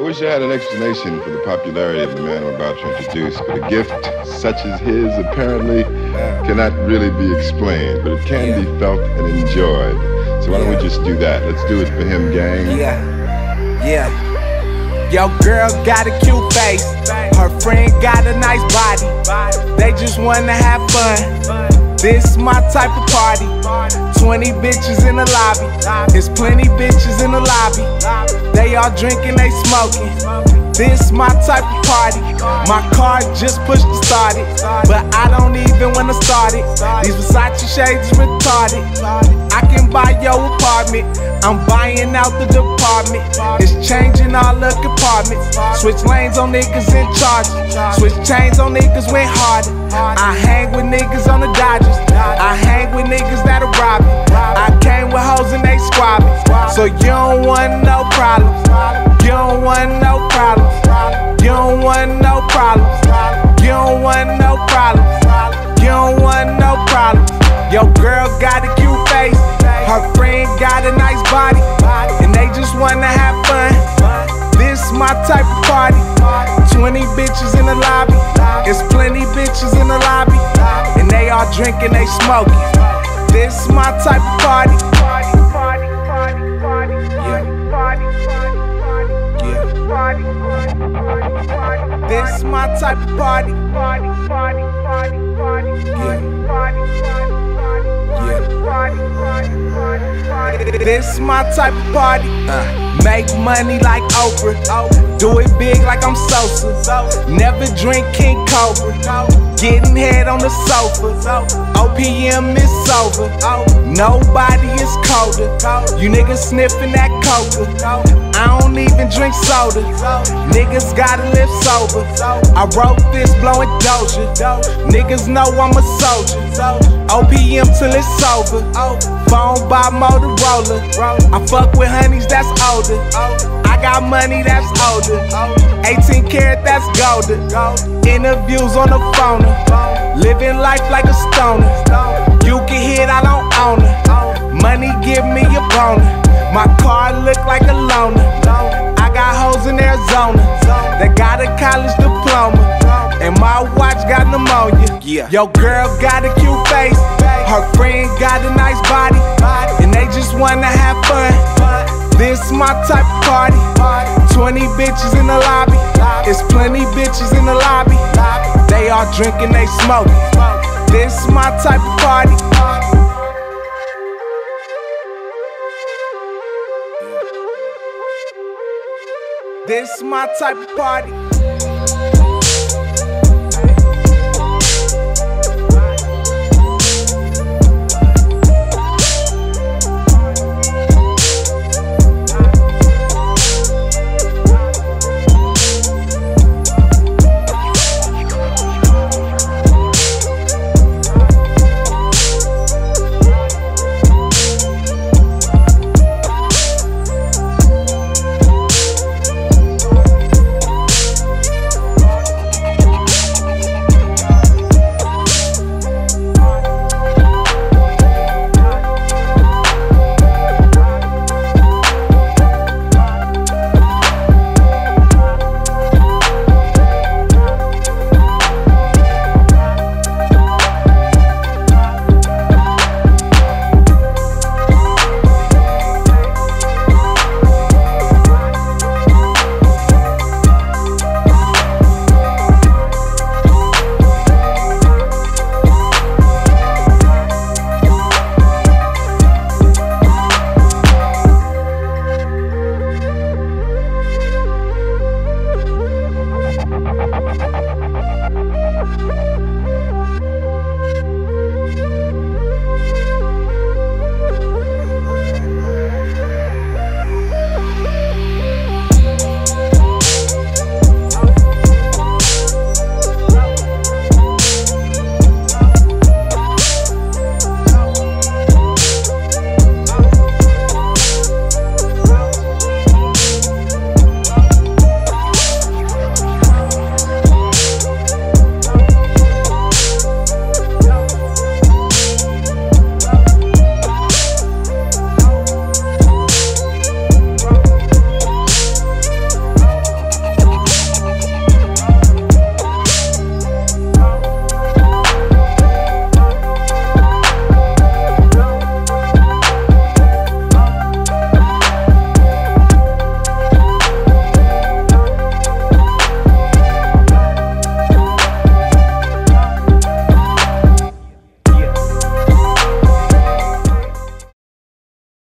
I wish I had an explanation for the popularity of the man I'm about to introduce, but a gift such as his apparently cannot really be explained, but it can be felt and enjoyed. So why don't we just do that? Let's do it for him, gang. Yo, girl got a cute face, her friend got a nice body. They just wanna have fun. This my type of party. 20 bitches in the lobby. There's plenty bitches in the lobby. They all drinking, they smoking. This my type of party. My car just pushed to start it, but I don't even wanna start it. These Versace shades is retarded. I can buy your apartment. I'm buying out the department. It's changing all the compartments. Switch lanes on niggas in charge. Switch chains on niggas went harder. I hang with niggas on the Dodgers. I hang with niggas that are robbing. I came with hoes and they squabbing. So you don't want no problems. You don't want no problems. You don't want no problems. You don't want no problems. You don't want no problems. Your girl got a cute face, her friend got a nice body, and they just wanna have fun. This my type of party. 20 bitches in the lobby. There's plenty bitches in the lobby, and they all drinking, they smoking. This my type of party. This my type of party. This my type of party. Make money like Oprah. Do it big like I'm Sosa. Never drink King Cobra. Getting head on the sofa. OPM is sober. Nobody is colder. You niggas sniffing that coca. I don't even drink soda. Niggas gotta live sober. I wrote this blowing Doja. Niggas know I'm a soldier. OPM till it's over. Phone by Motorola. I fuck with honeys that's older. I got money that's older. 18 karat that's golden. Interviews on the phone. Living life like a stoner. You can hit, I don't own her. Money give me a boner. My car look like a loner. I got hoes in Arizona that got a college diploma, and my watch got pneumonia. Your girl got a cute face, her friend got a nice body, and they just wanna have fun. This my type of party. 20 bitches in the lobby. There's plenty bitches in the lobby. They all drinking, they smoking. This my type of party. This my type of party.